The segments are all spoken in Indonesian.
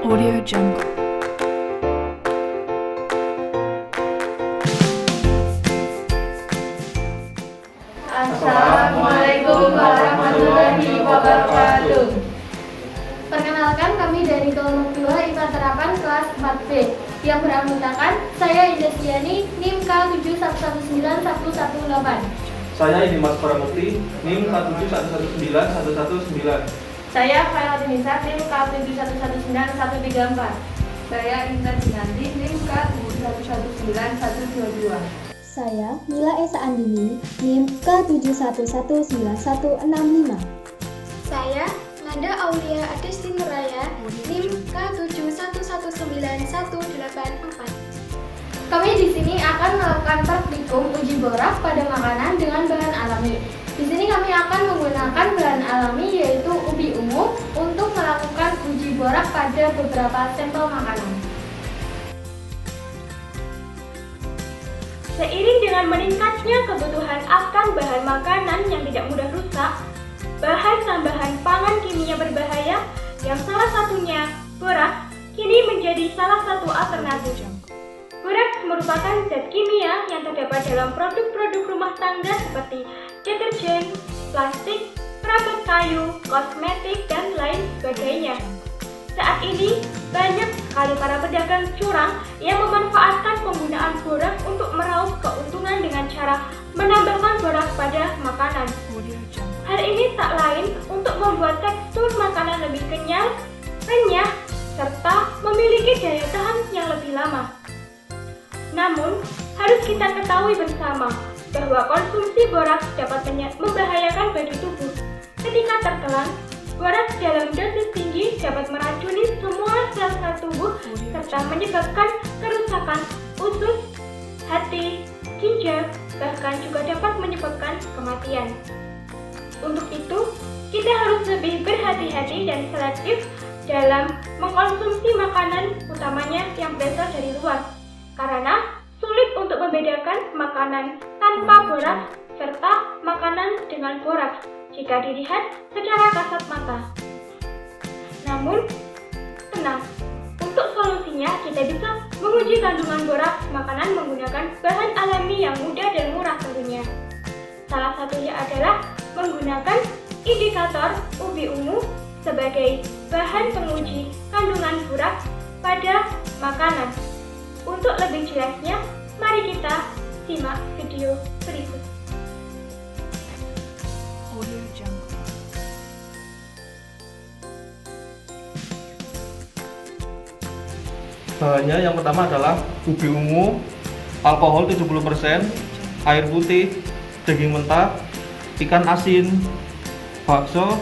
Audio Jungle. Assalamualaikum warahmatullahi wabarakatuh. Perkenalkan, kami dari kelompok 2 IPA Terapan kelas 4B yang beranggotakan saya Indesiani NIM K7119118. Saya Dimas Paramukti, NIM K7119119. Saya Khairuddinisa NIM K7119134. Saya Intan Dinanti NIM K7119122. Saya Mila Esa Andini, NIM K7119165. Saya Nanda Aulia Adisti Nuraya, NIM K7119184. Kami di sini akan melakukan praktikum uji borak pada makanan dengan bahan alami. Di sini kami akan menggunakan bahan alami yaitu ubi ungu untuk melakukan uji borak pada beberapa sampel makanan. Seiring dengan meningkatnya kebutuhan akan bahan makanan yang tidak mudah rusak, bahan tambahan pangan kimia berbahaya yang salah satunya borak kini menjadi salah satu alternatif. Borak merupakan zat kimia yang terdapat dalam produk-produk rumah tangga seperti deterjen, plastik, perabot kayu, kosmetik, dan lain sebagainya. Saat ini, banyak sekali para pedagang curang yang memanfaatkan penggunaan borak untuk meraup keuntungan dengan cara menambahkan borak pada makanan. Hal ini tak lain untuk membuat tekstur makanan lebih kenyal, renyah, serta memiliki daya tahan yang lebih lama. Namun, harus kita ketahui bersama bahwa konsumsi borak dapat membahayakan bagi tubuh. Ketika tertelan, borak dalam dosis tinggi dapat meracuni semua sel-sel tubuh serta menyebabkan kerusakan usus, hati, ginjal, bahkan juga dapat menyebabkan kematian. Untuk itu, kita harus lebih berhati-hati dan selektif dalam mengkonsumsi makanan, utamanya yang berasal dari luar, karena sulit untuk membedakan makanan tanpa borak serta makanan dengan borak jika dilihat secara kasat mata. Namun, tenang, untuk solusinya kita bisa menguji kandungan borak makanan menggunakan bahan alami yang mudah dan murah tentunya. Salah satunya adalah menggunakan indikator ubi ungu sebagai bahan penguji kandungan borak pada makanan. Untuk lebih jelasnya, mari kita simak video berikut. Audio Jungle. Bahannya yang pertama adalah ubi ungu, alkohol 70%, air putih, daging mentah, ikan asin, bakso,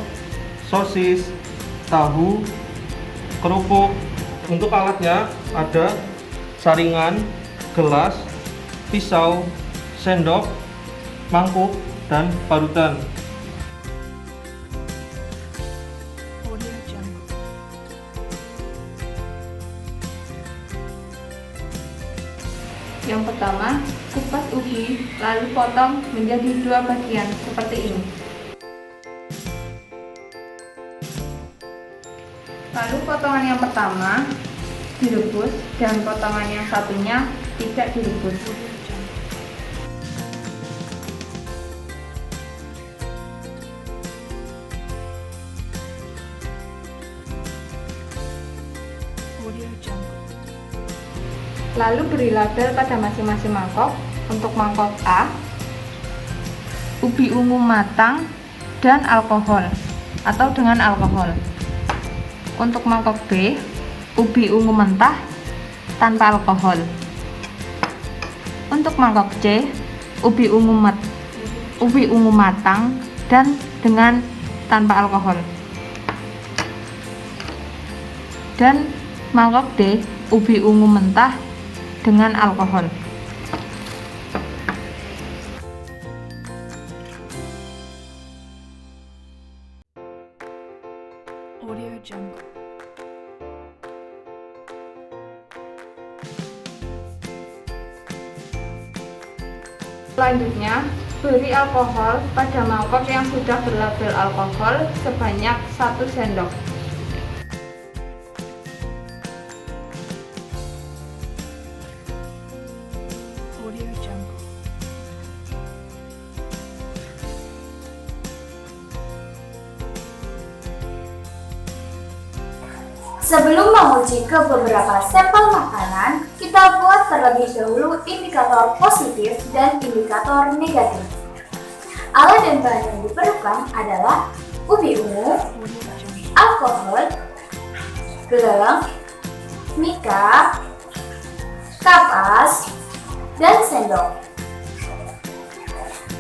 sosis, tahu, kerupuk. Untuk alatnya ada saringan, gelas, pisau, sendok, mangkuk, dan parutan. Audio Jungle. Yang pertama, kupas ubi, lalu potong menjadi 2 bagian seperti ini. Lalu potongan yang pertama direbus dan potongan yang satunya tidak direbus. Audio Jungle. Lalu beri label pada masing-masing mangkok. Untuk mangkok A, ubi ungu matang dan alkohol atau dengan alkohol. Untuk mangkok B, ubi ungu mentah tanpa alkohol. Untuk mangkok C, ubi ungu matang dan dengan tanpa alkohol. Dan mangkok D, ubi ungu mentah dengan alkohol. Audio Jungle. Selanjutnya, beri alkohol pada mangkok yang sudah berlabel alkohol sebanyak 1 sendok. Sebelum menguji ke beberapa sampel makanan, kita buat terlebih dahulu indikator positif dan indikator negatif. Alat dan bahan yang diperlukan adalah ubi ungu, alkohol, geleng, mika, kapas, dan sendok.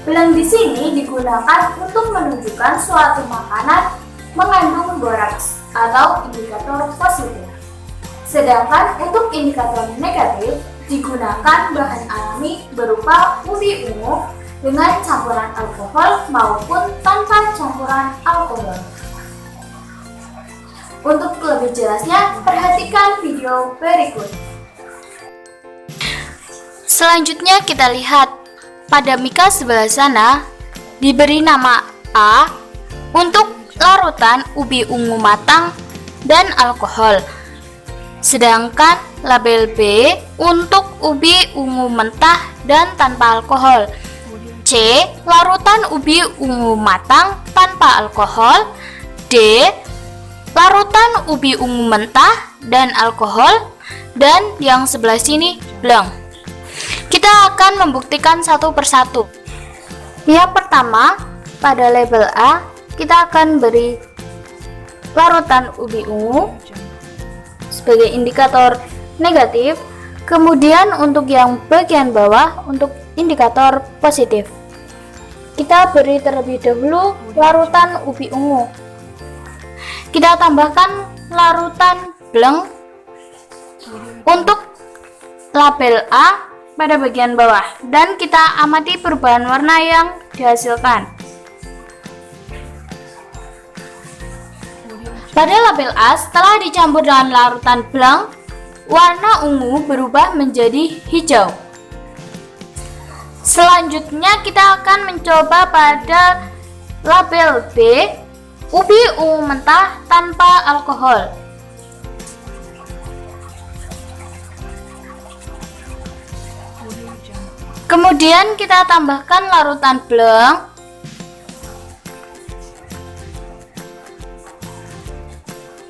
Beleng di sini digunakan untuk menunjukkan suatu makanan mengandung boraks atau indikator positif. Sedangkan untuk indikator negatif digunakan bahan alami berupa ubi ungu dengan campuran alkohol maupun tanpa campuran alkohol. Untuk lebih jelasnya, perhatikan video berikut. Selanjutnya kita lihat pada mika sebelah sana diberi nama A untuk larutan ubi ungu matang dan alkohol. Sedangkan label B untuk ubi ungu mentah dan tanpa alkohol. C. Larutan ubi ungu matang tanpa alkohol. D. Larutan ubi ungu mentah dan alkohol. Dan yang sebelah sini bleng. Kita akan membuktikan satu persatu. Yang pertama, pada label A kita akan beri larutan ubi ungu sebagai indikator negatif. Kemudian untuk yang bagian bawah untuk indikator positif, kita beri terlebih dahulu larutan ubi ungu. Kita tambahkan larutan bleng untuk label A pada bagian bawah dan kita amati perubahan warna yang dihasilkan. Pada label A, setelah dicampur dengan larutan bleng, warna ungu berubah menjadi hijau. Selanjutnya kita akan mencoba pada label B, ubi ungu mentah tanpa alkohol. Kemudian kita tambahkan larutan bleng.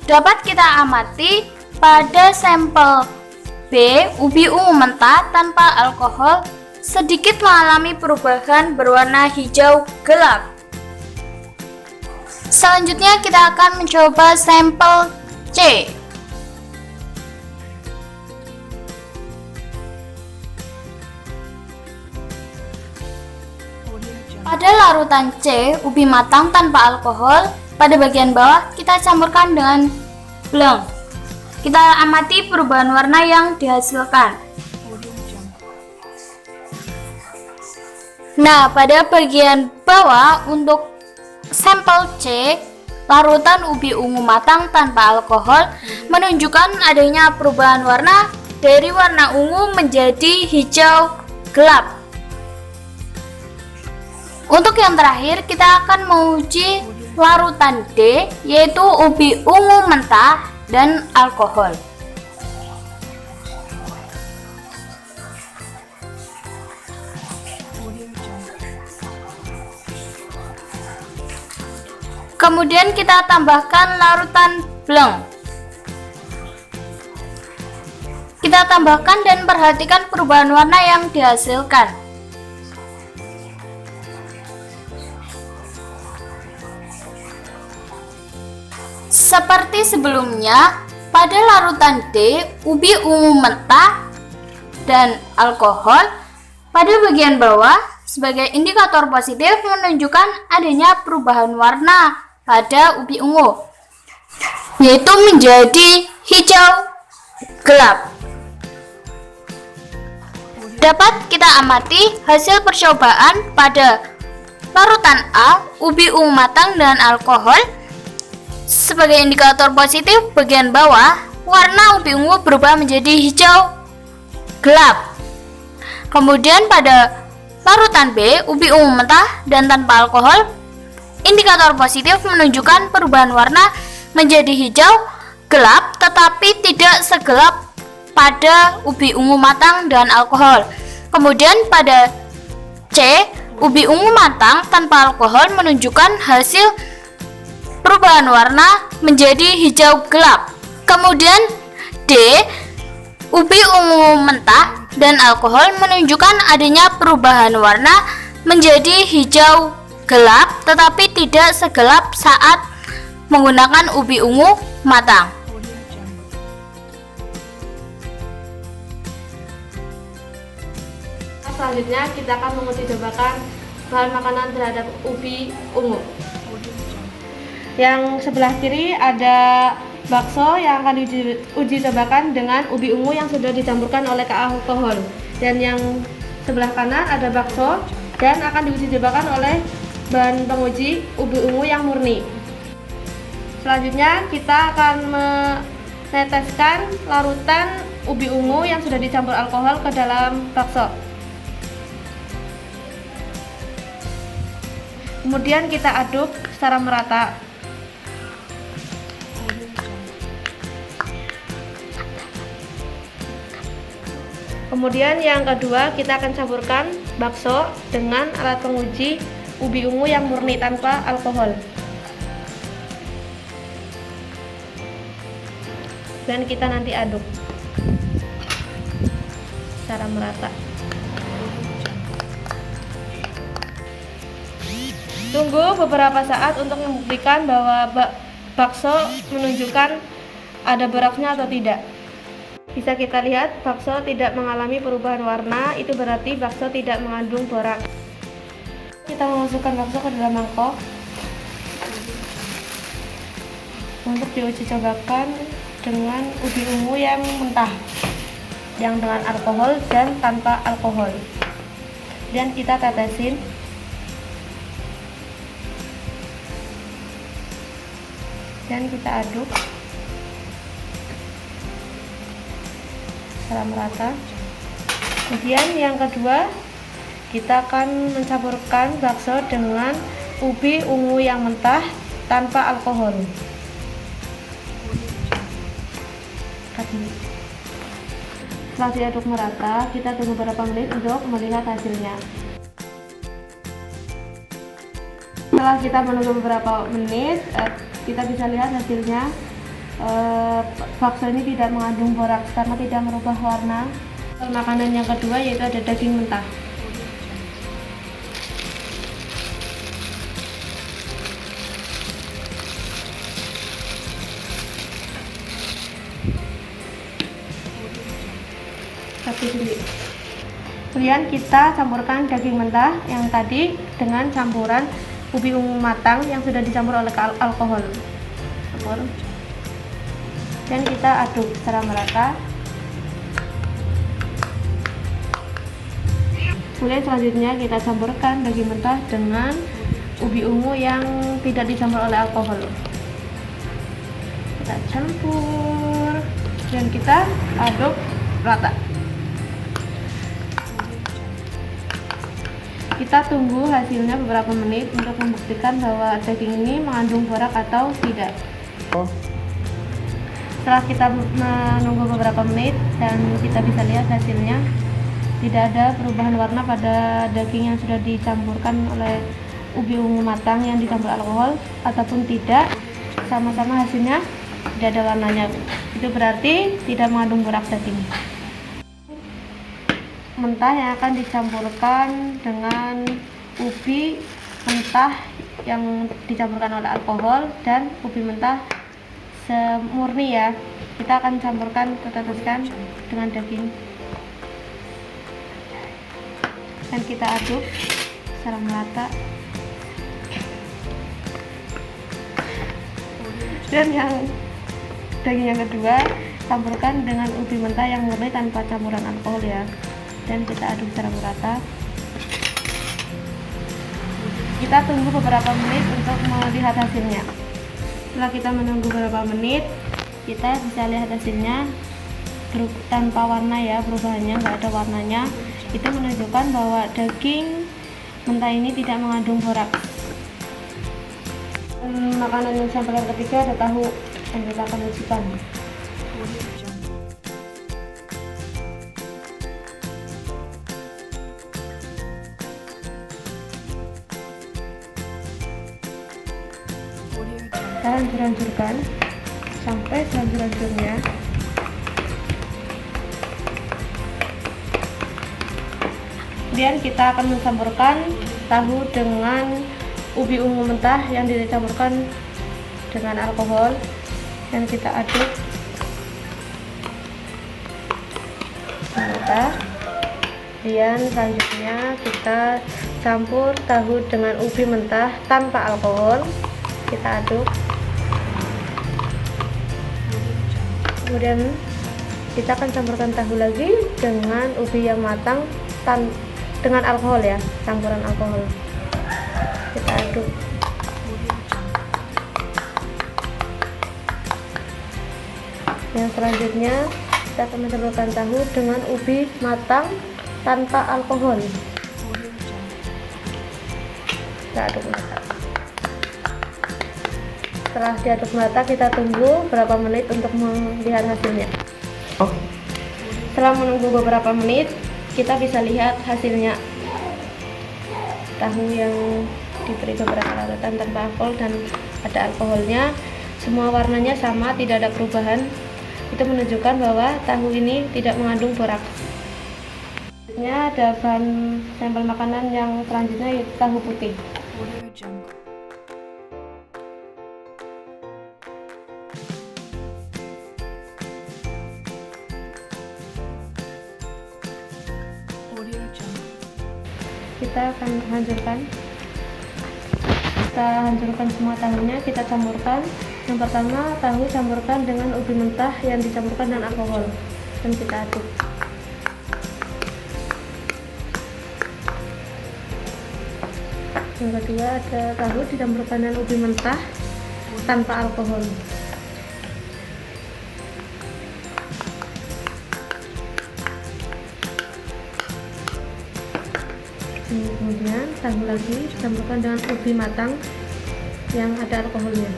Dapat kita amati pada sampel B, ubi ungu mentah tanpa alkohol sedikit mengalami perubahan berwarna hijau gelap. Selanjutnya kita akan mencoba sampel C. Pada larutan C, ubi matang tanpa alkohol, pada bagian bawah kita campurkan dengan bleng. Kita amati perubahan warna yang dihasilkan. Nah, pada bagian bawah untuk sampel C, larutan ubi ungu matang tanpa alkohol menunjukkan adanya perubahan warna dari warna ungu menjadi hijau gelap. Untuk yang terakhir kita akan menguji larutan D, yaitu ubi ungu mentah dan alkohol. Kemudian kita tambahkan larutan bleng. Kita tambahkan dan perhatikan perubahan warna yang dihasilkan. Seperti sebelumnya, pada larutan D, ubi ungu mentah dan alkohol, pada bagian bawah sebagai indikator positif menunjukkan adanya perubahan warna pada ubi ungu, yaitu menjadi hijau gelap. Dapat kita amati hasil percobaan pada larutan A, ubi ungu matang dan alkohol. Sebagai indikator positif, bagian bawah, warna ubi ungu berubah menjadi hijau gelap. Kemudian pada larutan B, ubi ungu mentah dan tanpa alkohol, indikator positif menunjukkan perubahan warna menjadi hijau gelap tetapi tidak segelap pada ubi ungu matang dan alkohol. Kemudian pada C, ubi ungu matang tanpa alkohol menunjukkan hasil perubahan warna menjadi hijau gelap. Kemudian D. Ubi ungu mentah dan alkohol menunjukkan adanya perubahan warna menjadi hijau gelap, tetapi tidak segelap saat menggunakan ubi ungu matang. Audio Jungle. Selanjutnya kita akan menguji cobakan bahan makanan terhadap ubi ungu. Audio Jungle. Yang sebelah kiri ada bakso yang akan diuji cobakan dengan ubi ungu yang sudah dicampurkan oleh alkohol. Dan yang sebelah kanan ada bakso dan akan diuji cobakan oleh bahan penguji ubi ungu yang murni. Selanjutnya kita akan meneteskan larutan ubi ungu yang sudah dicampur alkohol ke dalam bakso. Kemudian kita aduk secara merata. Kemudian yang kedua kita akan campurkan bakso dengan alat penguji ubi ungu yang murni tanpa alkohol. Dan kita nanti aduk secara merata. Tunggu beberapa saat untuk membuktikan bahwa bakso menunjukkan ada boraksnya atau tidak. Bisa kita lihat bakso tidak mengalami perubahan warna, itu berarti bakso tidak mengandung boraks. Kita memasukkan bakso ke dalam mangkok untuk diuji cobakan dengan ubi ungu yang mentah, yang dengan alkohol dan tanpa alkohol. Dan kita tetesin. Dan kita aduk secara merata. Kemudian yang kedua kita akan mencampurkan bakso dengan ubi ungu yang mentah tanpa alkohol. Setelah diaduk merata, kita tunggu beberapa menit untuk melihat hasilnya. Setelah kita menunggu beberapa menit, kita bisa lihat hasilnya. Bakso ini tidak mengandung boraks karena tidak merubah warna. Makanan yang kedua yaitu ada daging mentah. Kemudian kita campurkan daging mentah yang tadi dengan campuran ubi ungu matang yang sudah dicampur oleh alkohol. Dan kita aduk secara merata. Kemudian selanjutnya kita campurkan daging mentah dengan ubi ungu yang tidak dicampur oleh alkohol. Kita campur dan kita aduk rata. Kita tunggu hasilnya beberapa menit untuk membuktikan bahwa daging ini mengandung boraks atau tidak. Setelah kita menunggu beberapa menit dan kita bisa lihat hasilnya, tidak ada perubahan warna pada daging yang sudah dicampurkan oleh ubi ungu matang yang dicampur alkohol ataupun tidak, sama-sama hasilnya tidak ada warnanya. Itu berarti tidak mengandung boraks daging mentah yang akan dicampurkan dengan ubi mentah yang dicampurkan oleh alkohol dan ubi mentah semurni ya. Kita akan campurkan, teteskan dengan daging dan kita aduk secara merata. Dan yang daging yang kedua campurkan dengan ubi mentah yang murni tanpa campuran alkohol ya. Dan kita aduk secara merata. Kita tunggu beberapa menit untuk melihat hasilnya. Setelah kita menunggu beberapa menit, kita bisa lihat hasilnya tanpa warna ya, perubahannya nggak ada warnanya. Itu menunjukkan bahwa daging mentah ini tidak mengandung boraks. Makanan yang sampel yang ketiga ada tahu yang kita akan ujikan. Kita hancur-hancurkan sampai sampai selanjutnya. Kemudian kita akan mencampurkan tahu dengan ubi ungu mentah yang dicampurkan dengan alkohol dan kita aduk mentah. Kemudian selanjutnya kita campur tahu dengan ubi mentah tanpa alkohol, kita aduk. Kemudian kita akan campurkan tahu lagi dengan ubi yang matang dengan alkohol ya, campuran alkohol, kita aduk. Yang selanjutnya kita akan mencampurkan tahu dengan ubi matang tanpa alkohol, kita aduk merata. Setelah diaduk merata, kita tunggu beberapa menit untuk melihat hasilnya. Setelah menunggu beberapa menit, kita bisa lihat hasilnya. Tahu yang diberi beberapa larutan tanpa alkohol dan ada alkoholnya, semua warnanya sama, tidak ada perubahan. Itu menunjukkan bahwa tahu ini tidak mengandung boraks. Selanjutnya ada bahan sampel makanan yang selanjutnya yaitu tahu putih. Audio Jungle. Audio Jungle. Kita akan hancurkan. Kita hancurkan semua tahunya, kita campurkan. Yang pertama, tahu campurkan dengan ubi mentah yang dicampurkan dengan alkohol dan kita aduk. Yang kedua, ada tahu dicampurkan dengan ubi mentah tanpa alkohol. Kemudian tahu lagi dicampurkan dengan ubi matang yang ada alkoholnya.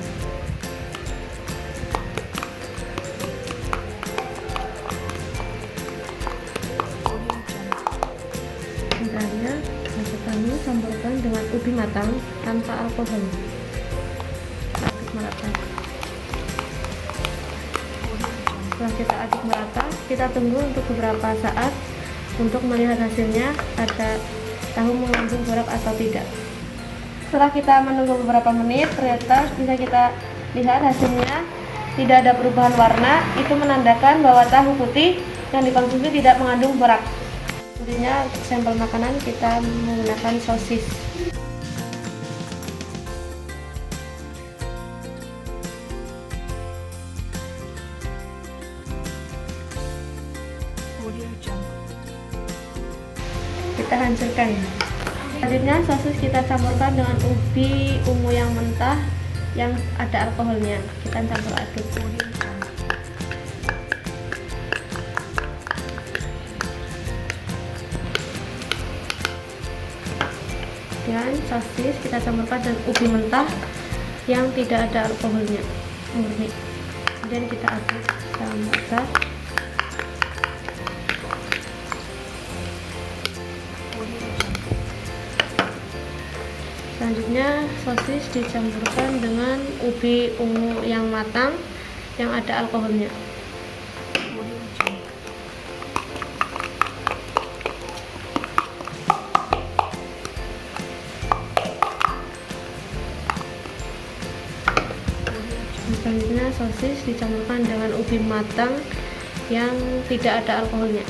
Selanjutnya tahu campurkan dengan ubi matang tanpa alkohol. Aduk merata. Setelah kita aduk merata, kita tunggu untuk beberapa saat untuk melihat hasilnya ada tahu mengandung borak atau tidak. Setelah kita menunggu beberapa menit, ternyata bisa kita lihat hasilnya tidak ada perubahan warna. Itu menandakan bahwa tahu putih yang dikonsumsi tidak mengandung borak. Selanjutnya untuk sampel makanan kita menggunakan sosis. Audio Jungle. Kita hancurkan. Selanjutnya sosis kita campurkan dengan ubi ungu yang mentah yang ada alkoholnya. Kita campur aduk. Audio Jungle. Dan sosis kita campurkan dengan ubi mentah yang tidak ada alkoholnya, murni. Kemudian kita aduk dalam merata. Selanjutnya sosis dicampurkan dengan ubi ungu yang matang yang ada alkoholnya. Audio Jungle. Selanjutnya sosis dicampurkan dengan ubi matang yang tidak ada alkoholnya.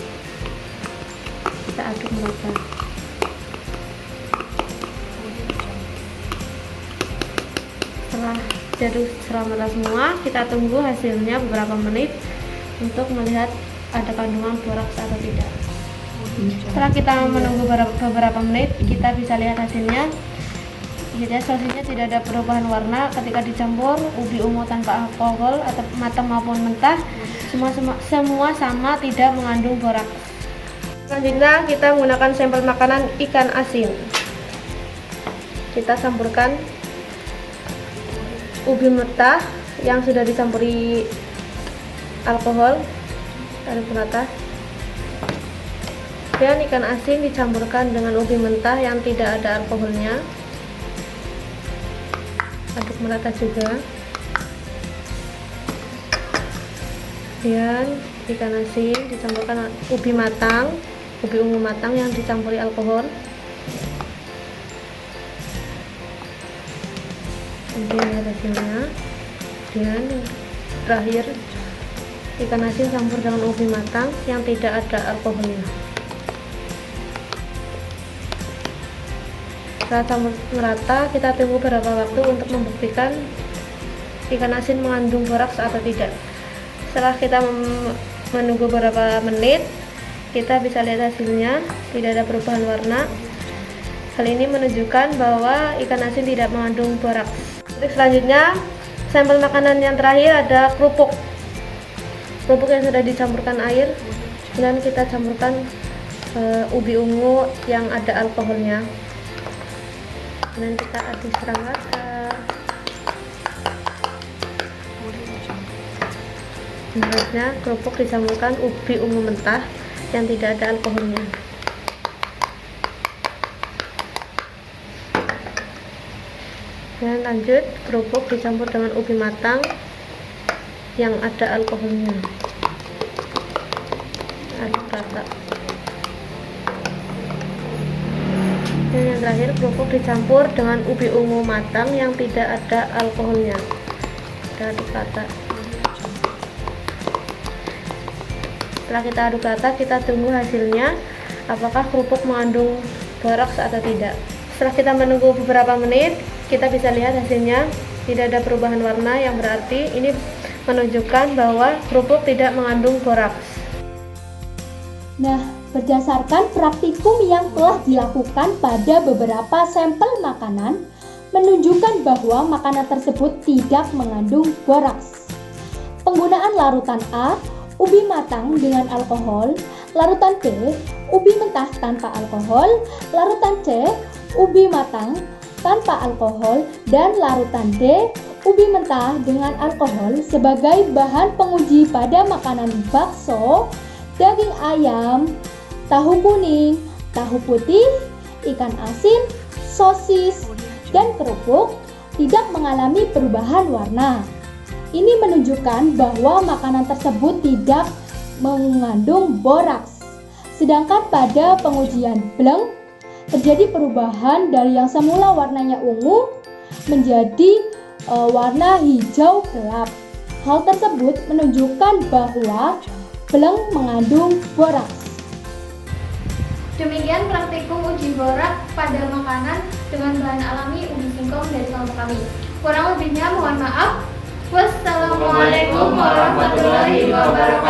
Kita aduk merata. Setelah diaduk merata semua, kita tunggu hasilnya beberapa menit untuk melihat ada kandungan boraks atau tidak. Setelah kita menunggu beberapa menit, kita bisa lihat hasilnya. Jadi sosisnya tidak ada perubahan warna ketika dicampur ubi ungu tanpa alkohol atau matang maupun mentah, semua sama, tidak mengandung boraks. Selanjutnya kita menggunakan sampel makanan ikan asin. Kita campurkan ubi mentah yang sudah dicampuri alkohol, aduk merata. Dan ikan asin dicampurkan dengan ubi mentah yang tidak ada alkoholnya. Aduk merata juga. Kemudian ikan asin dicampurkan ubi ungu matang yang dicampuri alkohol. Kemudian lihat hasilnya. Kemudian terakhir ikan asin campur dengan ubi matang yang tidak ada alkoholnya. Setelah campur merata, kita tunggu beberapa waktu untuk membuktikan ikan asin mengandung boraks atau tidak. Setelah kita menunggu beberapa menit, kita bisa lihat hasilnya, tidak ada perubahan warna. Hal ini menunjukkan bahwa ikan asin tidak mengandung boraks. Untuk selanjutnya, sampel makanan yang terakhir ada kerupuk yang sudah dicampurkan air, dan kita campurkan ubi ungu yang ada alkoholnya, dan kita aduk rata. Selanjutnya kerupuk dicampurkan ubi ungu mentah yang tidak ada alkoholnya. Dan lanjut kerupuk dicampur dengan ubi matang yang ada alkoholnya. Aduk rata. Dan yang terakhir kerupuk dicampur dengan ubi ungu matang yang tidak ada alkoholnya. Kita aduk rata. Setelah kita aduk rata, kita tunggu hasilnya, apakah kerupuk mengandung boraks atau tidak. Setelah kita menunggu beberapa menit, kita bisa lihat hasilnya tidak ada perubahan warna, yang berarti ini menunjukkan bahwa kerupuk tidak mengandung boraks. Nah, berdasarkan praktikum yang telah dilakukan pada beberapa sampel makanan, menunjukkan bahwa makanan tersebut tidak mengandung boraks. Penggunaan larutan A, ubi matang dengan alkohol, larutan B, ubi mentah tanpa alkohol, larutan C, ubi matang tanpa alkohol, dan larutan D, ubi mentah dengan alkohol sebagai bahan penguji pada makanan bakso, daging ayam, tahu kuning, tahu putih, ikan asin, sosis, dan kerupuk tidak mengalami perubahan warna. Ini menunjukkan bahwa makanan tersebut tidak mengandung boraks. Sedangkan pada pengujian bleng, terjadi perubahan dari yang semula warnanya ungu menjadi warna hijau gelap. Hal tersebut menunjukkan bahwa bleng mengandung boraks. Demikian praktikum uji borak pada makanan dengan bahan alami ubi singkong dari kelompok kami. Kurang lebihnya mohon maaf. Wassalamualaikum warahmatullahi wabarakatuh.